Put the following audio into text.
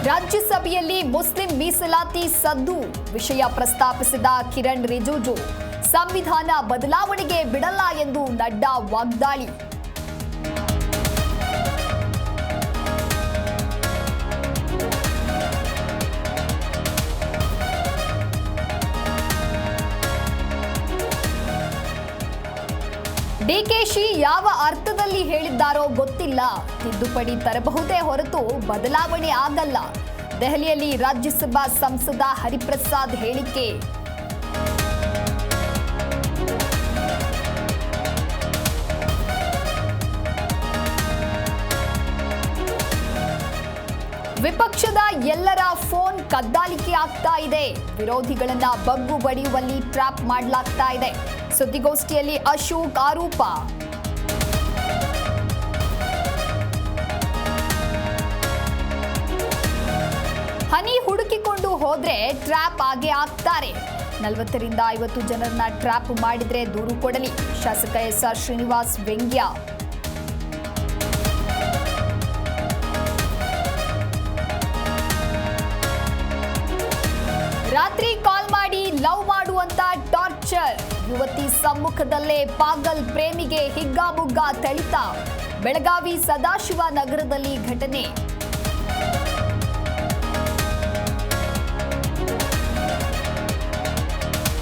ರಾಜ್ಯಸಭೆಯಲ್ಲಿ ಮುಸ್ಲಿಂ ಮೀಸಲಾತಿ ಸದ್ದು ವಿಷಯ ಪ್ರಸ್ತಾಪಿಸಿದ ಕಿರಣ್ ರಿಜಿಜು. ಸಂವಿಧಾನ ಬದಲಾವಣೆಗೆ ಬಿಡಲ್ಲ ಎಂದು ನಡ್ಡಾ ವಾಗ್ದಾಳಿ. ಡಿಕೆಶಿ ಯಾವ ಅರ್ಥದಲ್ಲಿ ಹೇಳಿದ್ದಾರೋ ಗೊತ್ತಿಲ್ಲ. ತಿದ್ದುಪಡಿ ತರಬಹುದೇ ಹೊರತು ಬದಲಾವಣೆ ಆಗಲ್ಲ. ದೆಹಲಿಯಲ್ಲಿ ರಾಜ್ಯಸಭಾ ಸಂಸದ ಹರಿಪ್ರಸಾದ್ ಹೇಳಿಕೆ. ವಿಪಕ್ಷದ ಎಲ್ಲರ ಫೋನ್ ಕದ್ದಾಲಿಕೆ ಆಗ್ತಾ ಇದೆ. ವಿರೋಧಿಗಳನ್ನ ಬಗ್ಗು ಬಡಿಯುವಲ್ಲಿ ಟ್ರ್ಯಾಪ್ ಮಾಡಲಾಗ್ತಾ ಇದೆ. ಸುದ್ದಿಗೋಷ್ಠಿಯಲ್ಲಿ ಅಶೋಕ್ ಆರೋಪ. ಹನಿ ಹುಡುಕಿಕೊಂಡು ಹೋದ್ರೆ ಟ್ರ್ಯಾಪ್ ಆಗೇ ಆಗ್ತಾರೆ. 40 ರಿಂದ 50 ಜನರನ್ನ ಟ್ರ್ಯಾಪ್ ಮಾಡಿದ್ರೆ ದೂರು ಕೊಡಲಿ. ಶಾಸಕ ಎಸ್ಆರ್ ಶ್ರೀನಿವಾಸ್ ವ್ಯಂಗ್ಯ. ರಾತ್ರಿ ಕಾಲ್ ಮಾಡಿ ಲವ್ ಮಾಡುವಂತ ಟಾರ್ಚರ್. ಯುವತಿ ಸಮ್ಮುಖದಲ್ಲೇ ಪಾಗಲ್ ಪ್ರೇಮಿಗೆ ಹಿಗ್ಗಾಮುಗ್ಗಾ ಥಳಿತ. ಬೆಳಗಾವಿ ಸದಾಶಿವ ನಗರದಲ್ಲಿ ಘಟನೆ.